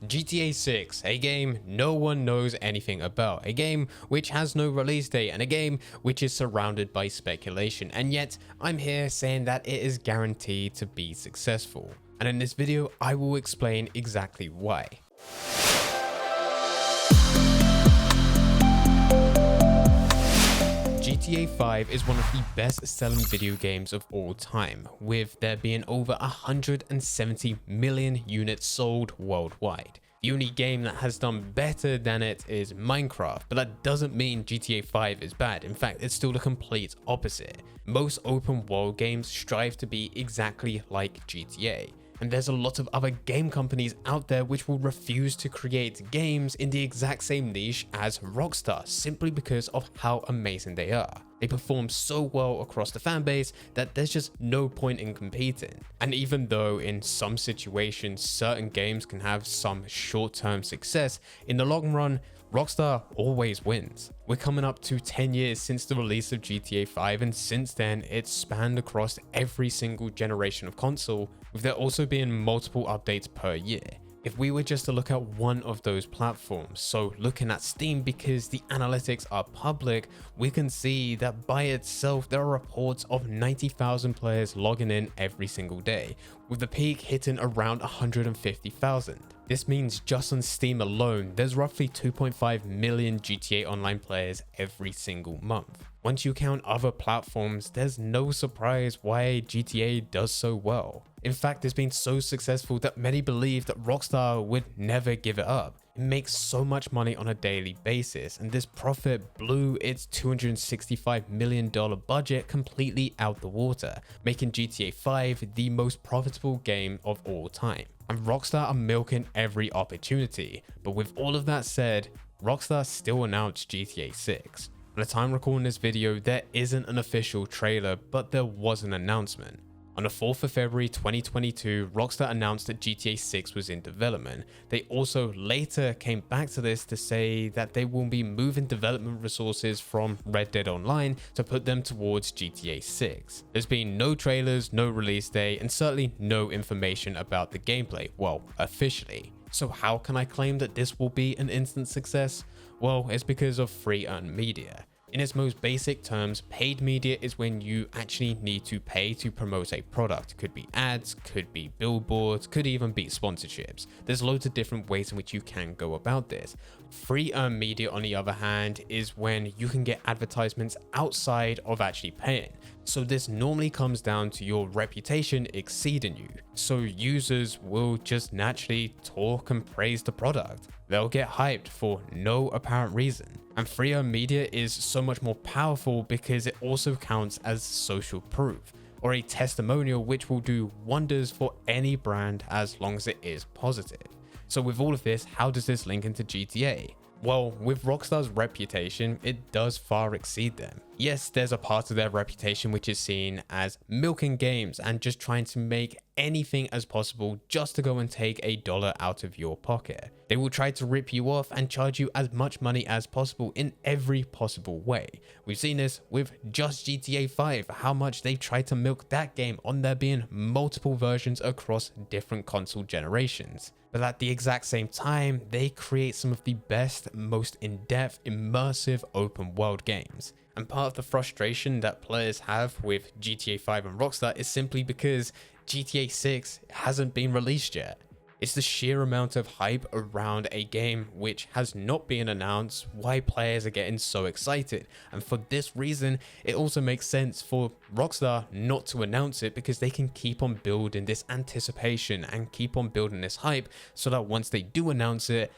GTA 6, a game no one knows anything about, a game which has no release date, and a game which is surrounded by speculation, and yet I'm here saying that it is guaranteed to be successful. And in this video, I will explain exactly why. GTA 5 is one of the best-selling video games of all time, with there being over 170 million units sold worldwide. The only game that has done better than it is Minecraft, but that doesn't mean GTA 5 is bad. In fact, it's still the complete opposite. Most open world games strive to be exactly like GTA. And there's a lot of other game companies out there which will refuse to create games in the exact same niche as Rockstar simply because of how amazing they are. They perform so well across the fan base that there's just no point in competing. And even though in some situations certain games can have some short-term success, in the long run, Rockstar always wins. We're coming up to 10 years since the release of GTA 5, and since then it's spanned across every single generation of console, with there also being multiple updates per year. If we were just to look at one of those platforms, so looking at Steam, because the analytics are public, we can see that by itself there are reports of 90,000 players logging in every single day, with the peak hitting around 150,000. This means just on Steam alone, there's roughly 2.5 million GTA Online players every single month. Once you count other platforms, there's no surprise why GTA does so well. In fact, it's been so successful that many believe that Rockstar would never give it up. It makes so much money on a daily basis, and this profit blew its $265 million budget completely out the water, making GTA 5 the most profitable game of all time. And Rockstar are milking every opportunity. But with all of that said, Rockstar still announced GTA 6. At the time recording this video, there isn't an official trailer, but there was an announcement. On the 4th of February 2022, Rockstar announced that GTA 6 was in development. They also later came back to this to say that they will be moving development resources from Red Dead Online to put them towards GTA 6. There's been no trailers, no release date, and certainly no information about the gameplay, well, officially. So how can I claim that this will be an instant success? Well, it's because of free earned media. In its most basic terms, paid media is when you actually need to pay to promote a product. Could be ads, could be billboards, could even be sponsorships. There's loads of different ways in which you can go about this. Free earned media, on the other hand, is when you can get advertisements outside of actually paying. So this normally comes down to your reputation exceeding you. So users will just naturally talk and praise the product. They'll get hyped for no apparent reason. And free earned media is so much more powerful because it also counts as social proof, or a testimonial which will do wonders for any brand as long as it is positive. So with all of this, how does this link into GTA? Well, with Rockstar's reputation, it does far exceed them. Yes, there's a part of their reputation which is seen as milking games and just trying to make anything as possible just to go and take $1 out of your pocket. They will try to rip you off and charge you as much money as possible in every possible way. We've seen this with just GTA 5, how much they've tried to milk that game on there being multiple versions across different console generations. But at the exact same time, they create some of the best, most in-depth, immersive open world games. And part of the frustration that players have with GTA 5 and Rockstar is simply because GTA 6 hasn't been released yet. It's the sheer amount of hype around a game which has not been announced why players are getting so excited. And for this reason, it also makes sense for Rockstar not to announce it, because they can keep on building this anticipation and keep on building this hype so that once they do announce it,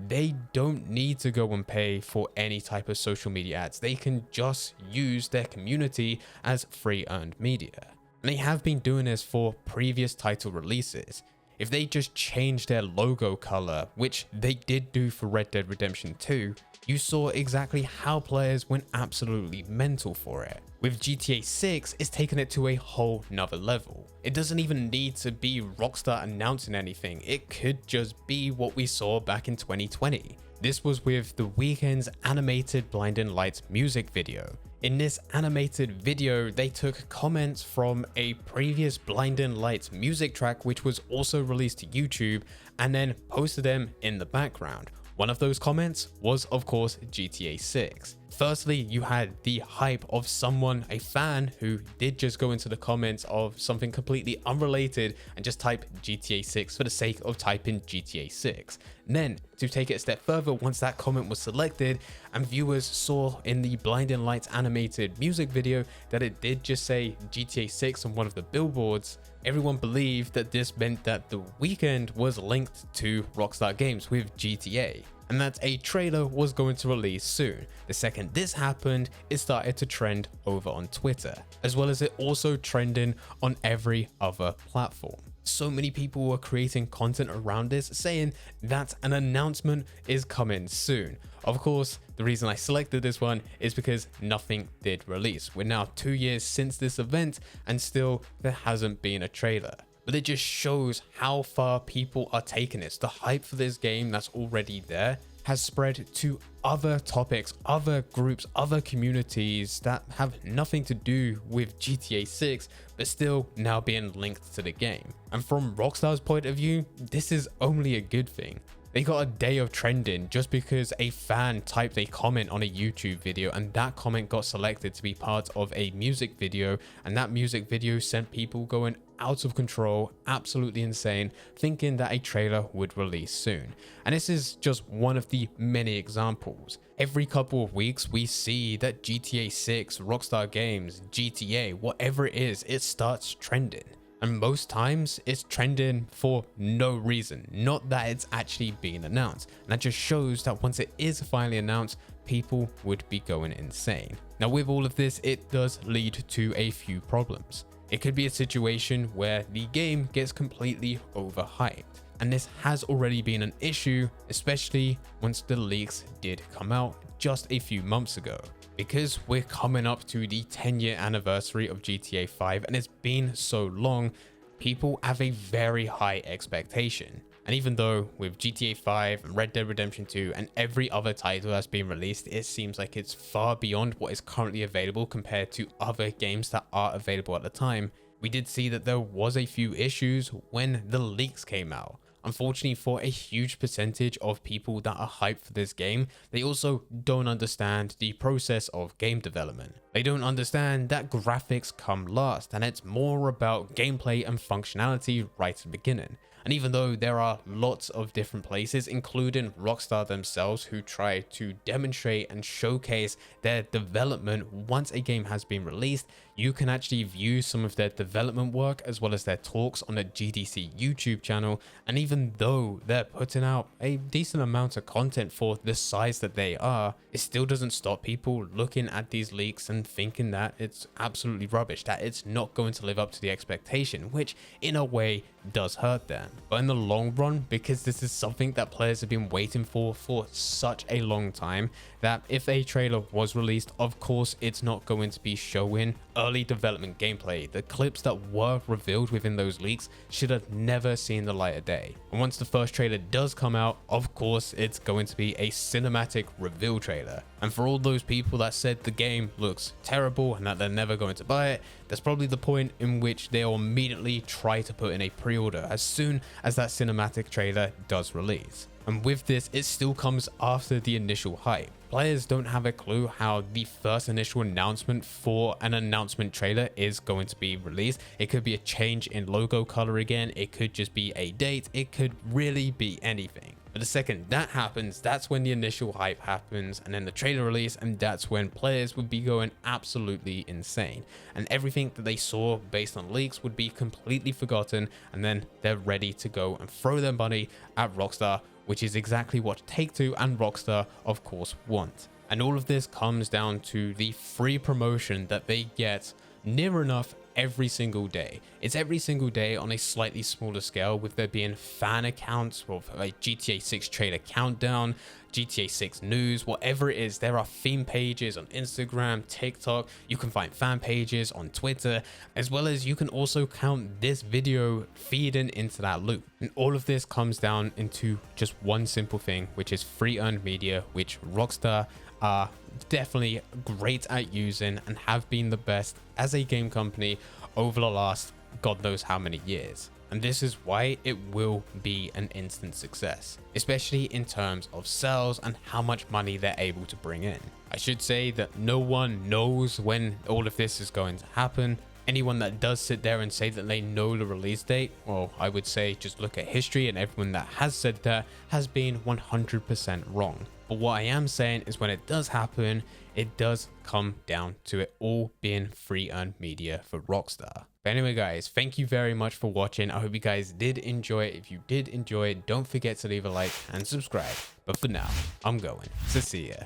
they don't need to go and pay for any type of social media ads. They can just use their community as free earned media. And they have been doing this for previous title releases. If they just changed their logo color, which they did do for Red Dead Redemption 2, you saw exactly how players went absolutely mental for it. With GTA 6, it's taken it to a whole nother level. It doesn't even need to be Rockstar announcing anything. It could just be what we saw back in 2020. This was with The Weeknd's animated Blinding Lights music video. In this animated video, they took comments from a previous Blinding Lights music track, which was also released to YouTube, and then posted them in the background. One of those comments was, of course, GTA 6. Firstly, you had the hype of someone, a fan, who did just go into the comments of something completely unrelated and just type GTA 6 for the sake of typing GTA 6. And then, to take it a step further, once that comment was selected and viewers saw in the Blinding Lights animated music video that it did just say GTA 6 on one of the billboards, everyone believed that this meant that The Weeknd was linked to Rockstar Games with GTA, and that a trailer was going to release soon. The second this happened, it started to trend over on Twitter, as well as it also trending on every other platform. So many people were creating content around this, saying that an announcement is coming soon. Of course, the reason I selected this one is because nothing did release. We're now 2 years since this event and still there hasn't been a trailer. But it just shows how far people are taking this. The hype for this game that's already there has spread to other topics, other groups, other communities that have nothing to do with GTA 6, but still now being linked to the game. And from Rockstar's point of view, this is only a good thing. They got a day of trending just because a fan typed a comment on a YouTube video, and that comment got selected to be part of a music video, and that music video sent people going out of control, absolutely insane, thinking that a trailer would release soon. And this is just one of the many examples. Every couple of weeks we see that GTA 6, Rockstar Games, GTA, whatever it is, it starts trending. And most times it's trending for no reason, not that it's actually being announced. And that just shows that once it is finally announced, people would be going insane. Now with all of this, it does lead to a few problems. It could be a situation where the game gets completely overhyped. And this has already been an issue, especially once the leaks did come out just a few months ago. Because we're coming up to the 10-year anniversary of GTA 5 and it's been so long, people have a very high expectation. And even though with GTA 5 and Red Dead Redemption 2 and every other title that's been released, it seems like it's far beyond what is currently available compared to other games that are available at the time, we did see that there was a few issues when the leaks came out. Unfortunately, for a huge percentage of people that are hyped for this game, they also don't understand the process of game development. They don't understand that graphics come last and it's more about gameplay and functionality right at the beginning. And even though there are lots of different places, including Rockstar themselves, who try to demonstrate and showcase their development once a game has been released, you can actually view some of their development work as well as their talks on the GDC YouTube channel. And even though they're putting out a decent amount of content for the size that they are, it still doesn't stop people looking at these leaks and thinking that it's absolutely rubbish, that it's not going to live up to the expectation, which in a way does hurt them. But in the long run, because this is something that players have been waiting for such a long time, that if a trailer was released, of course it's not going to be showing early development gameplay. The clips that were revealed within those leaks should have never seen the light of day. And once the first trailer does come out, of course it's going to be a cinematic reveal trailer. And for all those people that said the game looks terrible and that they're never going to buy it, that's probably the point in which they'll immediately try to put in a pre-order as soon as that cinematic trailer does release. And with this, it still comes after the initial hype. Players don't have a clue how the first initial announcement for an announcement trailer is going to be released. It could be a change in logo color again, it could just be a date, it could really be anything. But the second that happens, that's when the initial hype happens, and then the trailer release, and that's when players would be going absolutely insane. And everything that they saw based on leaks would be completely forgotten, and then they're ready to go and throw their money at Rockstar, which is exactly what Take-Two and Rockstar, of course, want. And all of this comes down to the free promotion that they get near enough every single day. It's every single day on a slightly smaller scale, with there being fan accounts of a GTA 6 trailer countdown, GTA 6 news, whatever it is. There are theme pages on Instagram, TikTok. You can find fan pages on Twitter, as well as you can also count this video feeding into that loop. And all of this comes down into just one simple thing, which is free earned media, which Rockstar are definitely great at using and have been the best as a game company over the last God knows how many years. And this is why it will be an instant success, especially in terms of sales and how much money they're able to bring in. I should say that no one knows when all of this is going to happen. Anyone that does sit there and say that they know the release date, well, I would say just look at history, and everyone that has said that has been 100% wrong. But what I am saying is when it does happen, it does come down to it all being free earned media for Rockstar. But anyway, guys, thank you very much for watching. I hope you guys did enjoy it. If you did enjoy it, don't forget to leave a like and subscribe. But for now, I'm going. So see ya.